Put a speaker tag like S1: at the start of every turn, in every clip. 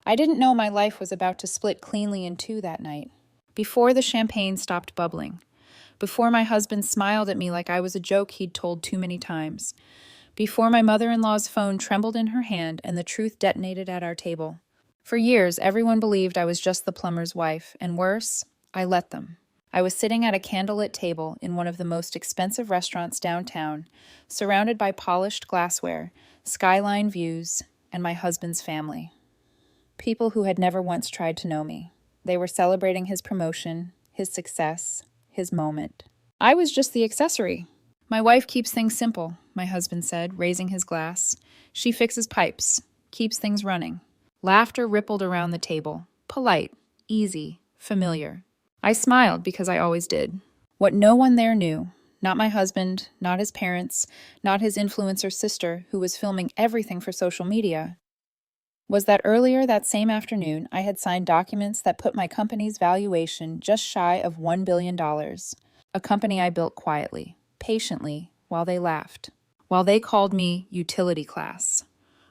S1: I didn't know my life was about to split cleanly in two that night. Before the champagne stopped bubbling. Before my husband smiled at me like I was a joke he'd told too many times. Before my mother-in-law's phone trembled in her hand and the truth detonated at our table. For years, everyone believed I was just the plumber's wife, and worse, I let them. I was sitting at a candlelit table in one of the most expensive restaurants downtown, surrounded by polished glassware, skyline views, and my husband's family. People who had never once tried to know me. They were celebrating his promotion, his success, his moment. I was just the accessory. My wife keeps things simple, my husband said, raising his glass. She fixes pipes, keeps things running. Laughter rippled around the table. Polite, easy, familiar. I smiled because I always did. What no one there knew, not my husband, not his parents, not his influencer sister who was filming everything for social media, was that earlier that same afternoon I had signed documents that put my company's valuation just shy of $1 billion. A company I built quietly, patiently, while they laughed, while they called me utility class,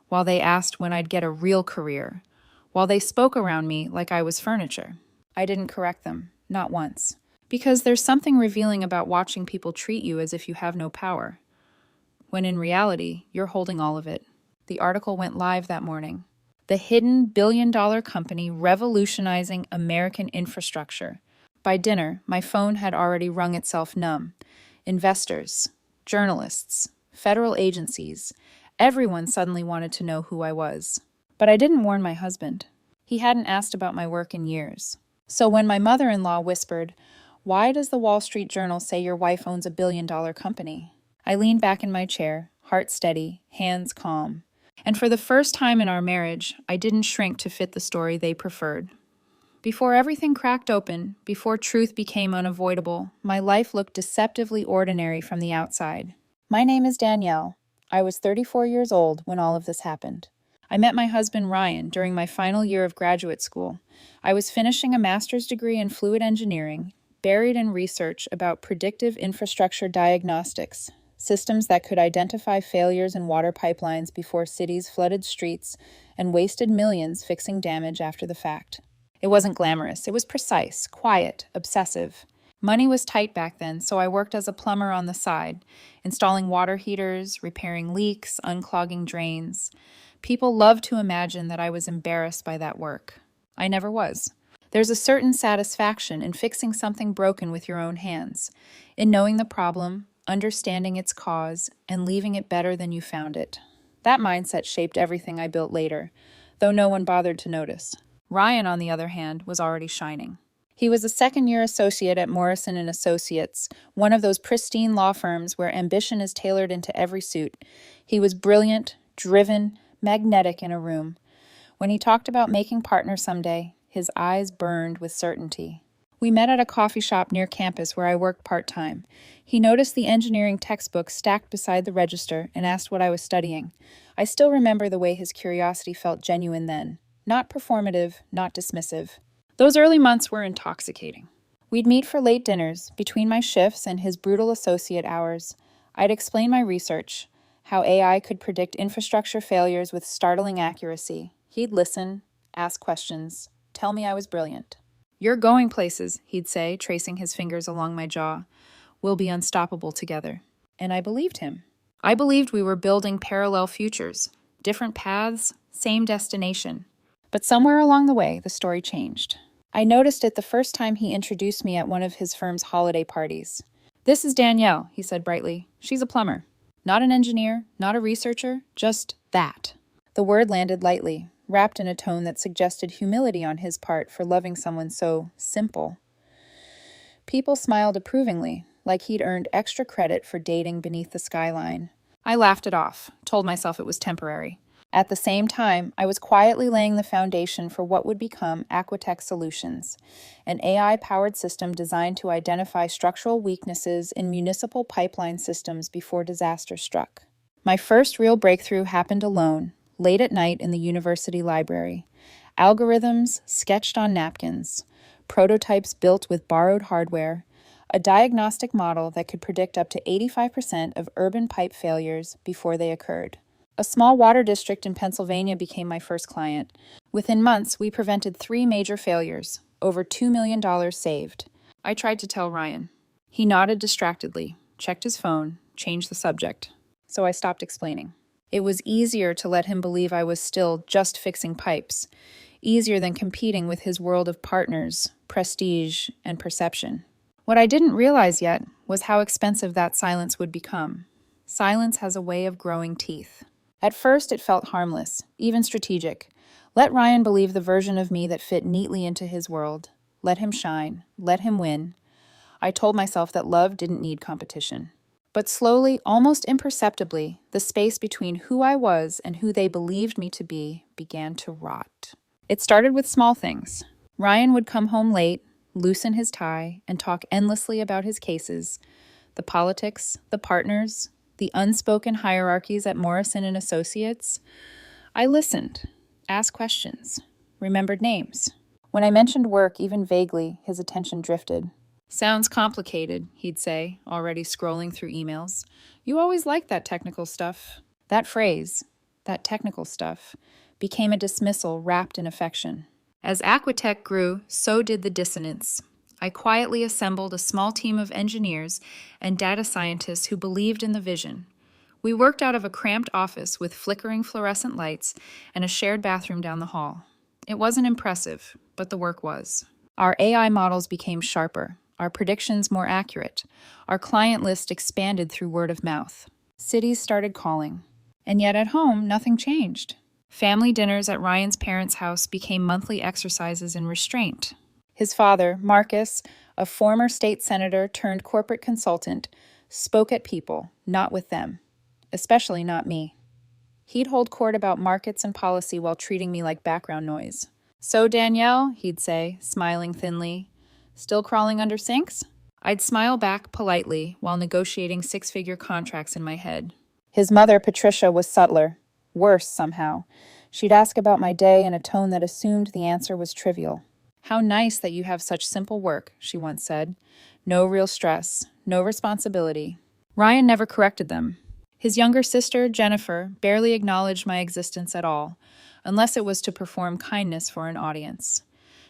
S1: while they asked when I'd get a real career, while they spoke around me like I was furniture. I didn't correct them, not once. Because there's something revealing about watching people treat you as if you have no power, when in reality, you're holding all of it. The article went live that morning. The hidden billion-dollar company revolutionizing American infrastructure. By dinner, my phone had already rung itself numb. Investors, journalists, federal agencies, everyone suddenly wanted to know who I was. But I didn't warn my husband. He hadn't asked about my work in years. So when my mother-in-law whispered, "Why does the Wall Street Journal say your wife owns a billion-dollar company?" I leaned back in my chair, heart steady, hands calm. And for the first time in our marriage, I didn't shrink to fit the story they preferred. Before everything cracked open, before truth became unavoidable, my life looked deceptively ordinary from the outside. My name is Danielle. I was 34 years old when all of this happened. I met my husband Ryan during my final year of graduate school. I was finishing a master's degree in fluid engineering, buried in research about predictive infrastructure diagnostics, systems that could identify failures in water pipelines before cities flooded streets and wasted millions fixing damage after the fact. It wasn't glamorous. It was precise, quiet, obsessive. Money was tight back then, so I worked as a plumber on the side, installing water heaters, repairing leaks, unclogging drains. People loved to imagine that I was embarrassed by that work. I never was. There's a certain satisfaction in fixing something broken with your own hands, in knowing the problem, understanding its cause, and leaving it better than you found it. That mindset shaped everything I built later, though no one bothered to notice. Ryan, on the other hand, was already shining. He was a second-year associate at Morrison & Associates, one of those pristine law firms where ambition is tailored into every suit. He was brilliant, driven, magnetic in a room. When he talked about making partner someday, his eyes burned with certainty. We met at a coffee shop near campus where I worked part-time. He noticed the engineering textbook stacked beside the register and asked what I was studying. I still remember the way his curiosity felt genuine then. Not performative, not dismissive. Those early months were intoxicating. We'd meet for late dinners, between my shifts and his brutal associate hours. I'd explain my research, how AI could predict infrastructure failures with startling accuracy. He'd listen, ask questions, tell me I was brilliant. "You're going places," he'd say, tracing his fingers along my jaw. "We'll be unstoppable together." And I believed him. I believed we were building parallel futures, different paths, same destination. But somewhere along the way, the story changed. I noticed it the first time he introduced me at one of his firm's holiday parties. "This is Danielle," he said brightly. "She's a plumber. Not an engineer, not a researcher, just that." The word landed lightly, wrapped in a tone that suggested humility on his part for loving someone so simple. People smiled approvingly, like he'd earned extra credit for dating beneath the skyline. I laughed it off, told myself it was temporary. At the same time, I was quietly laying the foundation for what would become Aquatech Solutions, an AI-powered system designed to identify structural weaknesses in municipal pipeline systems before disaster struck. My first real breakthrough happened alone, late at night in the university library. Algorithms sketched on napkins, prototypes built with borrowed hardware, a diagnostic model that could predict up to 85% of urban pipe failures before they occurred. A small water district in Pennsylvania became my first client. Within months, we prevented 3 major failures, over $2 million saved. I tried to tell Ryan. He nodded distractedly, checked his phone, changed the subject. So I stopped explaining. It was easier to let him believe I was still just fixing pipes, easier than competing with his world of partners, prestige, and perception. What I didn't realize yet was how expensive that silence would become. Silence has a way of growing teeth. At first, it felt harmless, even strategic. Let Ryan believe the version of me that fit neatly into his world. Let him shine. Let him win. I told myself that love didn't need competition. But slowly, almost imperceptibly, the space between who I was and who they believed me to be began to rot. It started with small things. Ryan would come home late, loosen his tie, and talk endlessly about his cases, the politics, the partners, the unspoken hierarchies at Morrison and Associates. I listened, asked questions, remembered names. When I mentioned work, even vaguely, his attention drifted. "Sounds complicated," he'd say, already scrolling through emails. "You always liked that technical stuff." That phrase, that technical stuff, became a dismissal wrapped in affection. As Aquatech grew, so did the dissonance. I quietly assembled a small team of engineers and data scientists who believed in the vision. We worked out of a cramped office with flickering fluorescent lights and a shared bathroom down the hall. It wasn't impressive, but the work was. Our AI models became sharper, our predictions more accurate. Our client list expanded through word of mouth. Cities started calling. And yet at home, nothing changed. Family dinners at Ryan's parents' house became monthly exercises in restraint. His father, Marcus, a former state senator turned corporate consultant, spoke at people, not with them, especially not me. He'd hold court about markets and policy while treating me like background noise. "So, Danielle," he'd say, smiling thinly, "still crawling under sinks?" I'd smile back politely while negotiating 6-figure contracts in my head. His mother, Patricia, was subtler, worse somehow. She'd ask about my day in a tone that assumed the answer was trivial. "How nice that you have such simple work," she once said. "No real stress, no responsibility." Ryan never corrected them. His younger sister, Jennifer, barely acknowledged my existence at all, unless it was to perform kindness for an audience.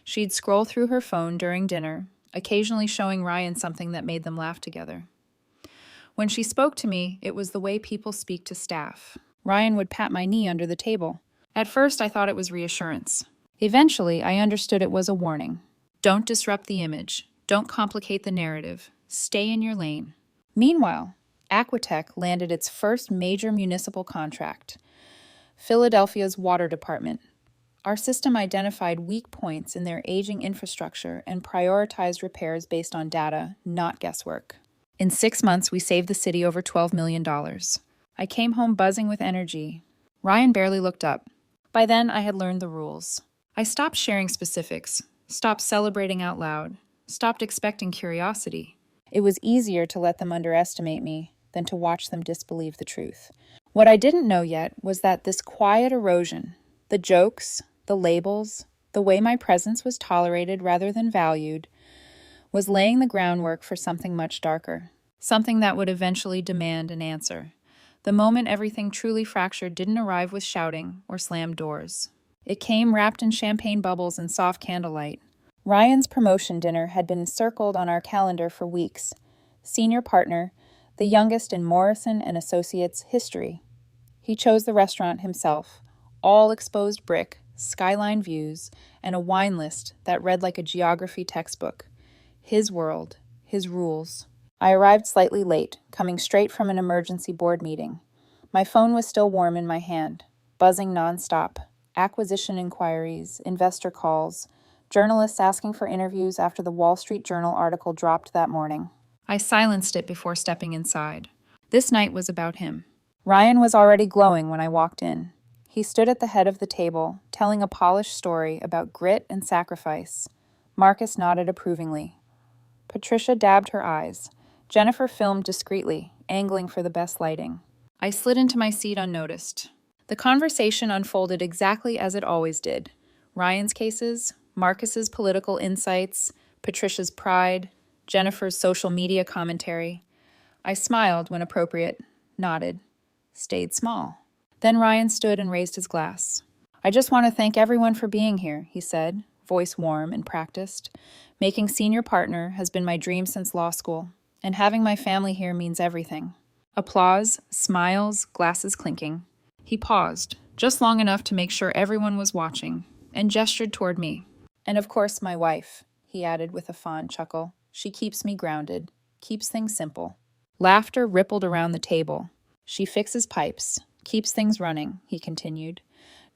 S1: She'd scroll through her phone during dinner, occasionally showing Ryan something that made them laugh together. When she spoke to me, it was the way people speak to staff. Ryan would pat my knee under the table. At first, I thought it was reassurance. Eventually, I understood it was a warning. Don't disrupt the image. Don't complicate the narrative. Stay in your lane. Meanwhile, Aquatech landed its first major municipal contract, Philadelphia's water department. Our system identified weak points in their aging infrastructure and prioritized repairs based on data, not guesswork. In 6 months, we saved the city over $12 million. I came home buzzing with energy. Ryan barely looked up. By then, I had learned the rules. I stopped sharing specifics, stopped celebrating out loud, stopped expecting curiosity. It was easier to let them underestimate me than to watch them disbelieve the truth. What I didn't know yet was that this quiet erosion, the jokes, the labels, the way my presence was tolerated rather than valued, was laying the groundwork for something much darker, something that would eventually demand an answer. The moment everything truly fractured didn't arrive with shouting or slammed doors. It came wrapped in champagne bubbles and soft candlelight. Ryan's promotion dinner had been circled on our calendar for weeks. Senior partner, the youngest in Morrison and Associates history. He chose the restaurant himself, all exposed brick, skyline views, and a wine list that read like a geography textbook. His world, his rules. I arrived slightly late, coming straight from an emergency board meeting. My phone was still warm in my hand, buzzing nonstop. Acquisition inquiries, investor calls, journalists asking for interviews after the Wall Street Journal article dropped that morning. I silenced it before stepping inside. This night was about him. Ryan was already glowing when I walked in. He stood at the head of the table, telling a polished story about grit and sacrifice. Marcus nodded approvingly. Patricia dabbed her eyes. Jennifer filmed discreetly, angling for the best lighting. I slid into my seat unnoticed. The conversation unfolded exactly as it always did. Ryan's cases, Marcus's political insights, Patricia's pride, Jennifer's social media commentary. I smiled when appropriate, nodded, stayed small. Then Ryan stood and raised his glass. I just want to thank everyone for being here, he said, voice warm and practiced. Making senior partner has been my dream since law school, and having my family here means everything. Applause, smiles, glasses clinking. He paused, just long enough to make sure everyone was watching, and gestured toward me. And of course my wife, he added with a fond chuckle. She keeps me grounded, keeps things simple. Laughter rippled around the table. She fixes pipes, keeps things running, he continued.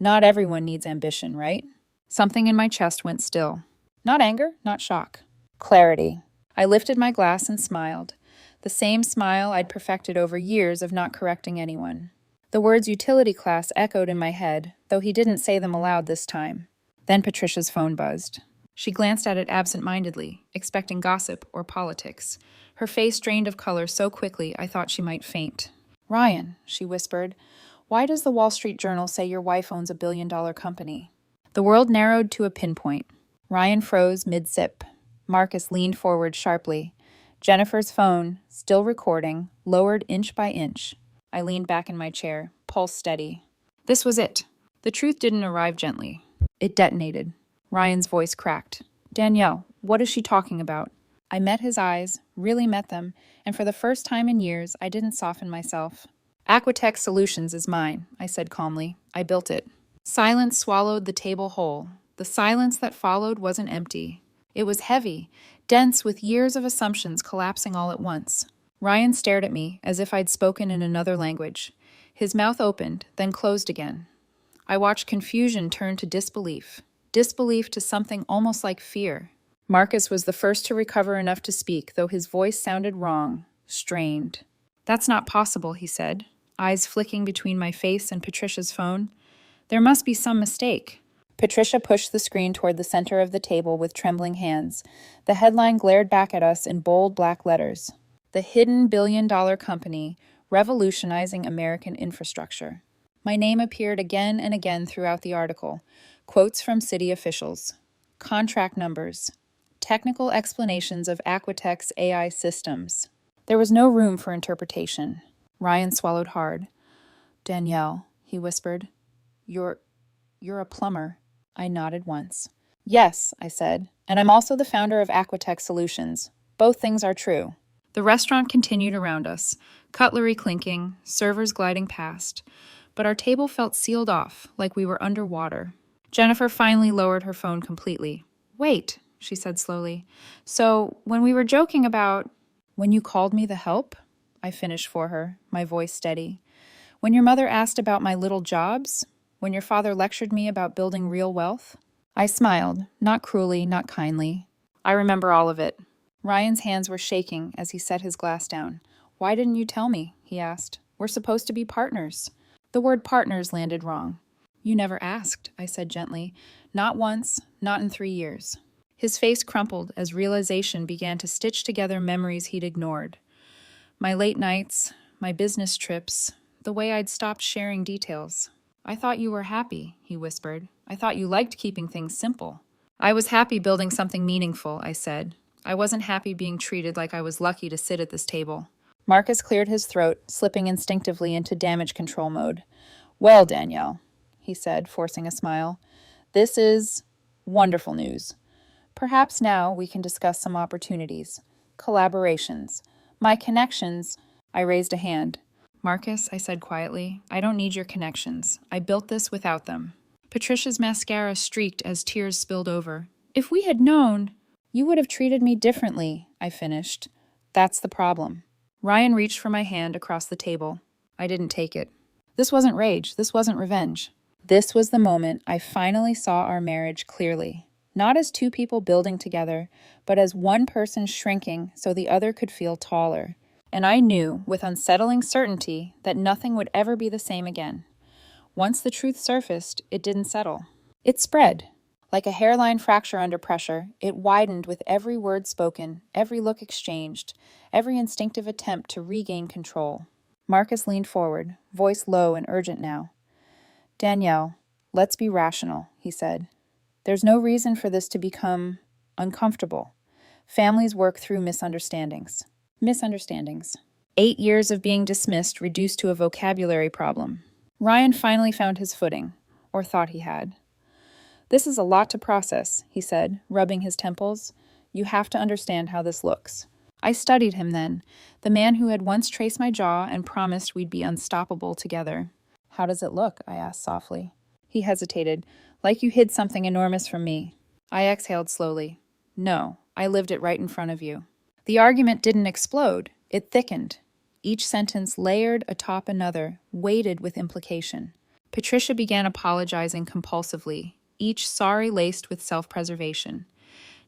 S1: Not everyone needs ambition, right? Something in my chest went still. Not anger, not shock. Clarity. I lifted my glass and smiled. The same smile I'd perfected over years of not correcting anyone. The words utility class echoed in my head, though he didn't say them aloud this time. Then Patricia's phone buzzed. She glanced at it absent-mindedly, expecting gossip or politics. Her face drained of color so quickly I thought she might faint. Ryan, she whispered, why does the Wall Street Journal say your wife owns a billion-dollar company? The world narrowed to a pinpoint. Ryan froze mid-sip. Marcus leaned forward sharply. Jennifer's phone, still recording, lowered inch by inch. I leaned back in my chair, pulse steady. This was it. The truth didn't arrive gently. It detonated. Ryan's voice cracked. Danielle, what is she talking about? I met his eyes, really met them, and for the first time in years, I didn't soften myself. Aquatech Solutions is mine, I said calmly. I built it. Silence swallowed the table whole. The silence that followed wasn't empty. It was heavy, dense with years of assumptions collapsing all at once. Ryan stared at me as if I'd spoken in another language. His mouth opened, then closed again. I watched confusion turn to disbelief. Disbelief to something almost like fear. Marcus was the first to recover enough to speak, though his voice sounded wrong, strained. That's not possible, he said, eyes flicking between my face and Patricia's phone. There must be some mistake. Patricia pushed the screen toward the center of the table with trembling hands. The headline glared back at us in bold black letters. The hidden billion-dollar company revolutionizing American infrastructure. My name appeared again and again throughout the article. Quotes from city officials. Contract numbers. Technical explanations of Aquatech's AI systems. There was no room for interpretation. Ryan swallowed hard. Danielle, he whispered. You're a plumber. I nodded once. Yes, I said, and I'm also the founder of Aquatech Solutions. Both things are true. The restaurant continued around us, cutlery clinking, servers gliding past, but our table felt sealed off, like we were underwater. Jennifer finally lowered her phone completely. Wait, she said slowly. So, when we were joking about... When you called me the help? I finished for her, my voice steady. When your mother asked about my little jobs? When your father lectured me about building real wealth? I smiled, not cruelly, not kindly. I remember all of it. Ryan's hands were shaking as he set his glass down. Why didn't you tell me? He asked. We're supposed to be partners. The word partners landed wrong. You never asked, I said gently. Not once, not in 3 years. His face crumpled as realization began to stitch together memories he'd ignored. My late nights, my business trips, the way I'd stopped sharing details. I thought you were happy, he whispered. I thought you liked keeping things simple. I was happy building something meaningful, I said. I wasn't happy being treated like I was lucky to sit at this table. Marcus cleared his throat, slipping instinctively into damage control mode. Well, Danielle, he said, forcing a smile. This is wonderful news. Perhaps now we can discuss some opportunities, collaborations, my connections. I raised a hand. Marcus, I said quietly, I don't need your connections. I built this without them. Patricia's mascara streaked as tears spilled over. If we had known, you would have treated me differently, I finished. That's the problem. Ryan reached for my hand across the table. I didn't take it. This wasn't rage. This wasn't revenge. This was the moment I finally saw our marriage clearly. Not as two people building together, but as one person shrinking so the other could feel taller. And I knew, with unsettling certainty, that nothing would ever be the same again. Once the truth surfaced, it didn't settle. It spread. Like a hairline fracture under pressure, it widened with every word spoken, every look exchanged, every instinctive attempt to regain control. Marcus leaned forward, voice low and urgent now. Danielle, let's be rational, he said. There's no reason for this to become uncomfortable. Families work through misunderstandings. 8 years of being dismissed reduced to a vocabulary problem. Ryan finally found his footing, or thought he had. "This is a lot to process," he said, rubbing his temples. "You have to understand how this looks." I studied him then, the man who had once traced my jaw and promised we'd be unstoppable together. "How does it look?" I asked softly. He hesitated. "Like you hid something enormous from me." I exhaled slowly. "No, I lived it right in front of you." The argument didn't explode. It thickened. Each sentence layered atop another, weighted with implication. Patricia began apologizing compulsively, each sorry laced with self-preservation.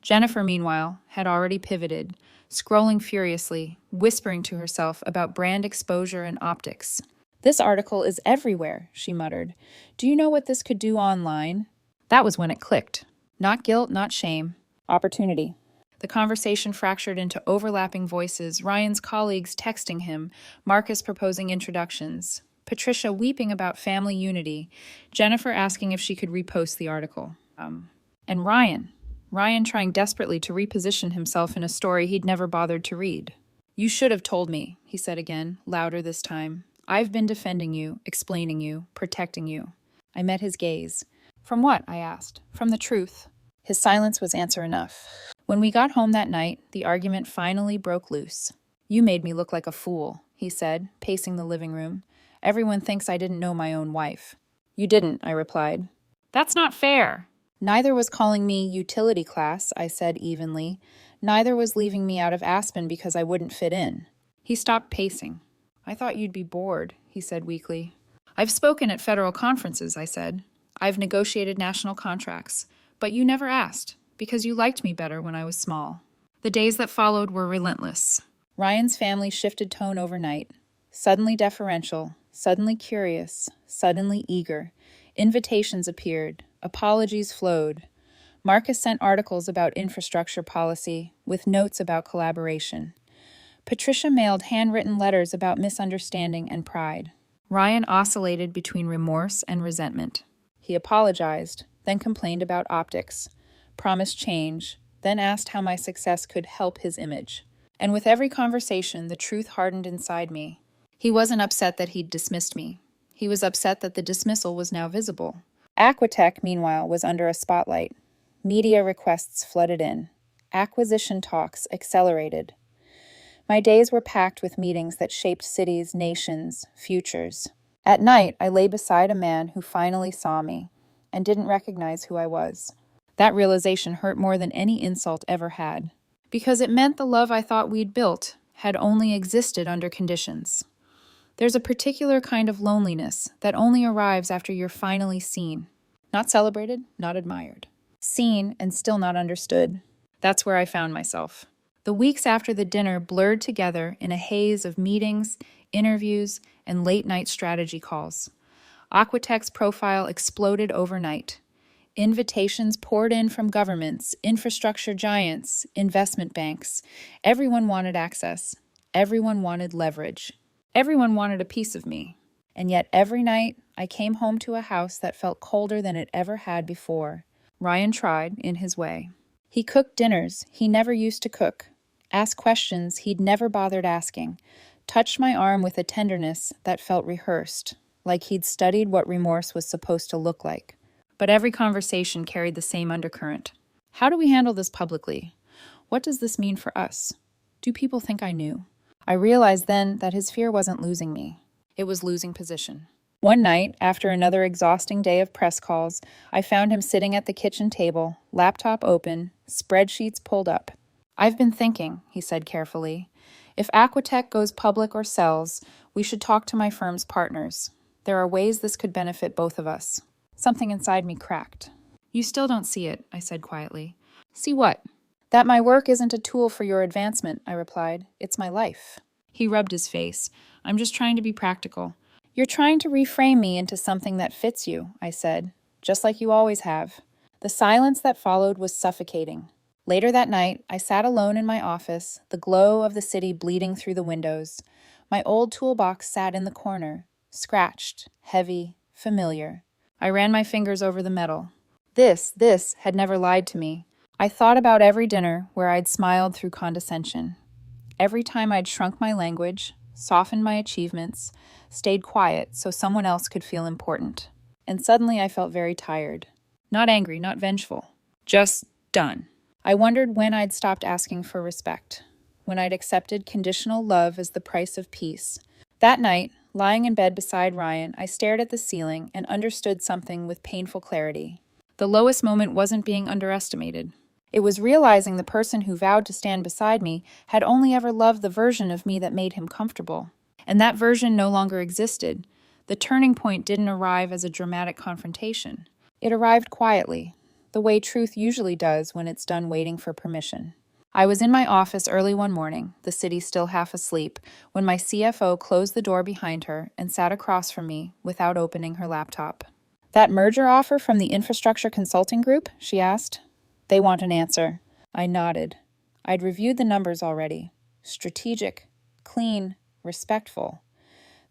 S1: Jennifer, meanwhile, had already pivoted, scrolling furiously, whispering to herself about brand exposure and optics. "This article is everywhere," she muttered. "Do you know what this could do online?" That was when it clicked. Not guilt, not shame. Opportunity. The conversation fractured into overlapping voices, Ryan's colleagues texting him, Marcus proposing introductions, Patricia weeping about family unity, Jennifer asking if she could repost the article. And Ryan trying desperately to reposition himself in a story he'd never bothered to read. "You should have told me," he said again, louder this time. "I've been defending you, explaining you, protecting you." I met his gaze. "From what?" I asked. "From the truth." His silence was answer enough. When we got home that night, the argument finally broke loose. "You made me look like a fool," he said, pacing the living room. "Everyone thinks I didn't know my own wife." "You didn't," I replied. "That's not fair." "Neither was calling me utility class," I said evenly. "Neither was leaving me out of Aspen because I wouldn't fit in." He stopped pacing. "I thought you'd be bored," he said weakly. "I've spoken at federal conferences," I said. "I've negotiated national contracts. But you never asked, because you liked me better when I was small." The days that followed were relentless. Ryan's family shifted tone overnight. Suddenly deferential, suddenly curious, suddenly eager. Invitations appeared. Apologies flowed. Marcus sent articles about infrastructure policy, with notes about collaboration. Patricia mailed handwritten letters about misunderstanding and pride. Ryan oscillated between remorse and resentment. He apologized, then complained about optics, promised change, then asked how my success could help his image. And with every conversation, the truth hardened inside me. He wasn't upset that he'd dismissed me. He was upset that the dismissal was now visible. Aquatech, meanwhile, was under a spotlight. Media requests flooded in. Acquisition talks accelerated. My days were packed with meetings that shaped cities, nations, futures. At night, I lay beside a man who finally saw me and didn't recognize who I was. That realization hurt more than any insult ever had, because it meant the love I thought we'd built had only existed under conditions. There's a particular kind of loneliness that only arrives after you're finally seen. Not celebrated, not admired. Seen and still not understood. That's where I found myself. The weeks after the dinner blurred together in a haze of meetings, interviews, and late-night strategy calls. Aquatech's profile exploded overnight. Invitations poured in from governments, infrastructure giants, investment banks. Everyone wanted access. Everyone wanted leverage. Everyone wanted a piece of me. And yet every night, I came home to a house that felt colder than it ever had before. Ryan tried, in his way. He cooked dinners he never used to cook, asked questions he'd never bothered asking, touched my arm with a tenderness that felt rehearsed, like he'd studied what remorse was supposed to look like. But every conversation carried the same undercurrent. How do we handle this publicly? What does this mean for us? Do people think I knew? I realized then that his fear wasn't losing me. It was losing position. One night, after another exhausting day of press calls, I found him sitting at the kitchen table, laptop open, spreadsheets pulled up. "I've been thinking," he said carefully. "If Aquatech goes public or sells, we should talk to my firm's partners. There are ways this could benefit both of us." Something inside me cracked. "You still don't see it," I said quietly. "See what?" "That my work isn't a tool for your advancement," I replied. "It's my life." He rubbed his face. "I'm just trying to be practical." "You're trying to reframe me into something that fits you," I said, "just like you always have." The silence that followed was suffocating. Later that night, I sat alone in my office, the glow of the city bleeding through the windows. My old toolbox sat in the corner, scratched, heavy, familiar. I ran my fingers over the metal. This had never lied to me. I thought about every dinner where I'd smiled through condescension. Every time I'd shrunk my language, softened my achievements, stayed quiet so someone else could feel important. And suddenly I felt very tired. Not angry, not vengeful. Just done. I wondered when I'd stopped asking for respect, when I'd accepted conditional love as the price of peace. That night, lying in bed beside Ryan, I stared at the ceiling and understood something with painful clarity. The lowest moment wasn't being underestimated. It was realizing the person who vowed to stand beside me had only ever loved the version of me that made him comfortable. And that version no longer existed. The turning point didn't arrive as a dramatic confrontation. It arrived quietly, the way truth usually does when it's done waiting for permission. I was in my office early one morning, the city still half asleep, when my CFO closed the door behind her and sat across from me without opening her laptop. "That merger offer from the infrastructure consulting group?" she asked. "They want an answer." I nodded. I'd reviewed the numbers already. Strategic, clean, respectful.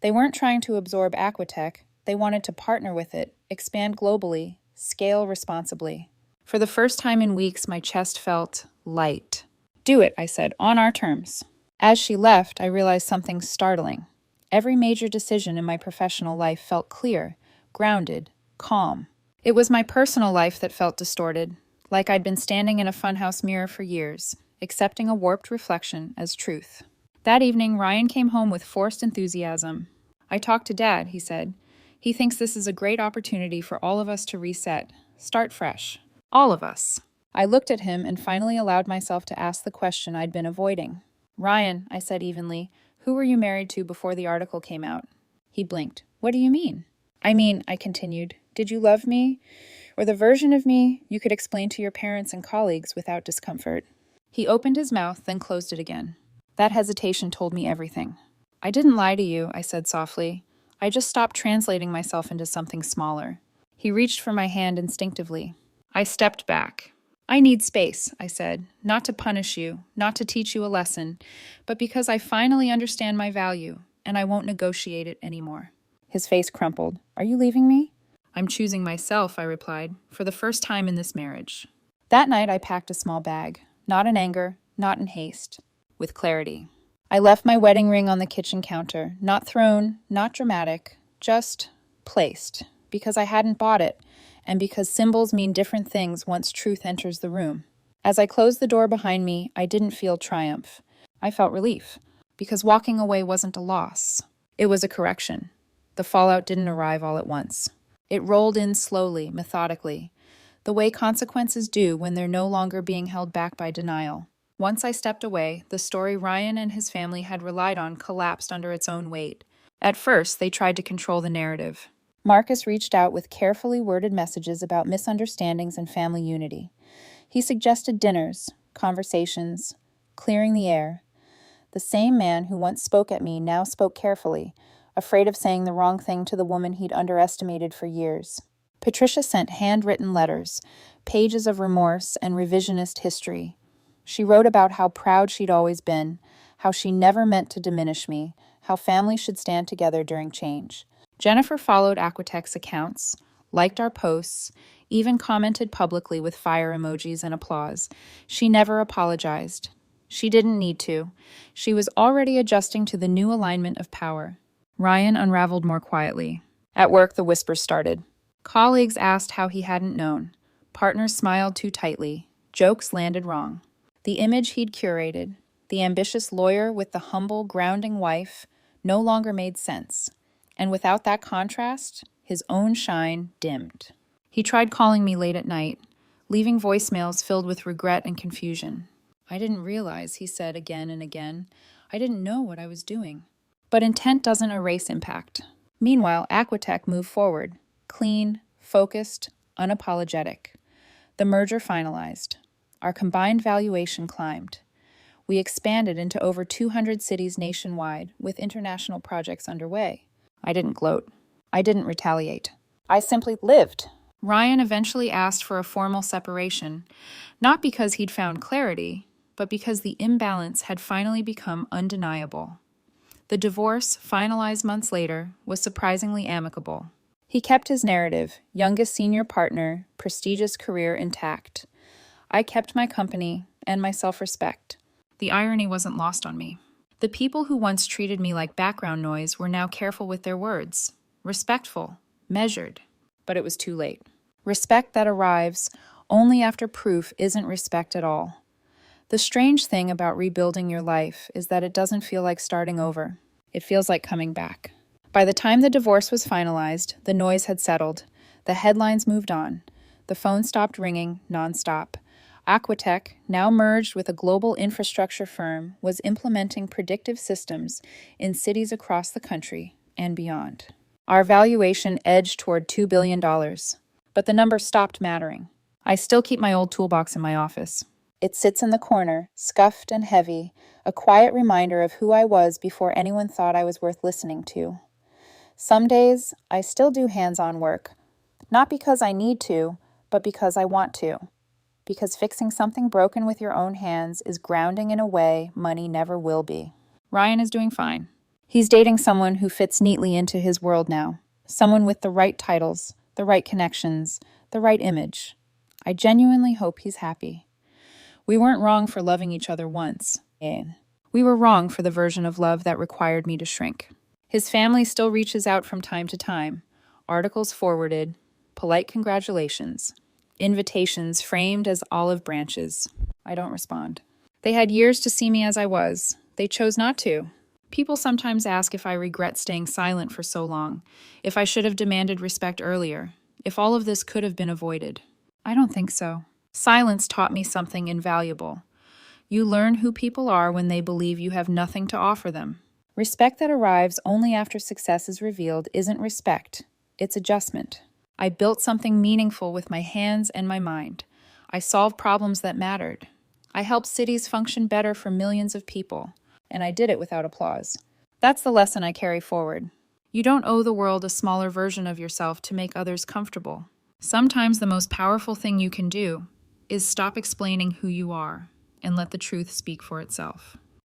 S1: They weren't trying to absorb Aquatech. They wanted to partner with it, expand globally, scale responsibly. For the first time in weeks, my chest felt light. "Do it," I said, "on our terms." As she left, I realized something startling. Every major decision in my professional life felt clear, grounded, calm. It was my personal life that felt distorted, like I'd been standing in a funhouse mirror for years, accepting a warped reflection as truth. That evening, Ryan came home with forced enthusiasm. "I talked to Dad," he said. "He thinks this is a great opportunity for all of us to reset, start fresh. All of us." I looked at him and finally allowed myself to ask the question I'd been avoiding. "Ryan," I said evenly, "who were you married to before the article came out?" He blinked. "What do you mean?" I continued, "did you love me? Or the version of me you could explain to your parents and colleagues without discomfort?" He opened his mouth, then closed it again. That hesitation told me everything. "I didn't lie to you," I said softly. "I just stopped translating myself into something smaller." He reached for my hand instinctively. I stepped back. "I need space," I said, "not to punish you, not to teach you a lesson, but because I finally understand my value, and I won't negotiate it anymore." His face crumpled. "Are you leaving me?" "I'm choosing myself," I replied, "for the first time in this marriage." That night I packed a small bag, not in anger, not in haste, with clarity. I left my wedding ring on the kitchen counter, not thrown, not dramatic, just placed, because I hadn't bought it, and because symbols mean different things once truth enters the room. As I closed the door behind me, I didn't feel triumph. I felt relief, because walking away wasn't a loss. It was a correction. The fallout didn't arrive all at once. It rolled in slowly, methodically, the way consequences do when they're no longer being held back by denial. Once I stepped away, the story Ryan and his family had relied on collapsed under its own weight. At first, they tried to control the narrative. Marcus reached out with carefully worded messages about misunderstandings and family unity. He suggested dinners, conversations, clearing the air. The same man who once spoke at me now spoke carefully, afraid of saying the wrong thing to the woman he'd underestimated for years. Patricia sent handwritten letters, pages of remorse and revisionist history. She wrote about how proud she'd always been, how she never meant to diminish me, how families should stand together during change. Jennifer followed Aquatech's accounts, liked our posts, even commented publicly with fire emojis and applause. She never apologized. She didn't need to. She was already adjusting to the new alignment of power. Ryan unraveled more quietly. At work, the whispers started. Colleagues asked how he hadn't known. Partners smiled too tightly. Jokes landed wrong. The image he'd curated, the ambitious lawyer with the humble, grounding wife, no longer made sense. And without that contrast, his own shine dimmed. He tried calling me late at night, leaving voicemails filled with regret and confusion. "I didn't realize," he said again and again. "I didn't know what I was doing." But intent doesn't erase impact. Meanwhile, Aquatech moved forward, clean, focused, unapologetic. The merger finalized. Our combined valuation climbed. We expanded into over 200 cities nationwide, with international projects underway. I didn't gloat. I didn't retaliate. I simply lived. Ryan eventually asked for a formal separation, not because he'd found clarity, but because the imbalance had finally become undeniable. The divorce, finalized months later, was surprisingly amicable. He kept his narrative, youngest senior partner, prestigious career intact. I kept my company and my self-respect. The irony wasn't lost on me. The people who once treated me like background noise were now careful with their words, respectful, measured, but it was too late. Respect that arrives only after proof isn't respect at all. The strange thing about rebuilding your life is that it doesn't feel like starting over. It feels like coming back. By the time the divorce was finalized, the noise had settled, the headlines moved on, the phone stopped ringing nonstop. Aquatech, now merged with a global infrastructure firm, was implementing predictive systems in cities across the country and beyond. Our valuation edged toward $2 billion, but the number stopped mattering. I still keep my old toolbox in my office. It sits in the corner, scuffed and heavy, a quiet reminder of who I was before anyone thought I was worth listening to. Some days, I still do hands-on work, not because I need to, but because I want to. Because fixing something broken with your own hands is grounding in a way money never will be. Ryan is doing fine. He's dating someone who fits neatly into his world now. Someone with the right titles, the right connections, the right image. I genuinely hope he's happy. We weren't wrong for loving each other once. We were wrong for the version of love that required me to shrink. His family still reaches out from time to time. Articles forwarded, polite congratulations. Invitations framed as olive branches. I don't respond. They had years to see me as I was. They chose not to. People sometimes ask if I regret staying silent for so long, if I should have demanded respect earlier, if all of this could have been avoided. I don't think so. Silence taught me something invaluable. You learn who people are when they believe you have nothing to offer them. Respect that arrives only after success is revealed isn't respect, it's adjustment. I built something meaningful with my hands and my mind. I solved problems that mattered. I helped cities function better for millions of people, and I did it without applause. That's the lesson I carry forward. You don't owe the world a smaller version of yourself to make others comfortable. Sometimes the most powerful thing you can do is stop explaining who you are and let the truth speak for itself.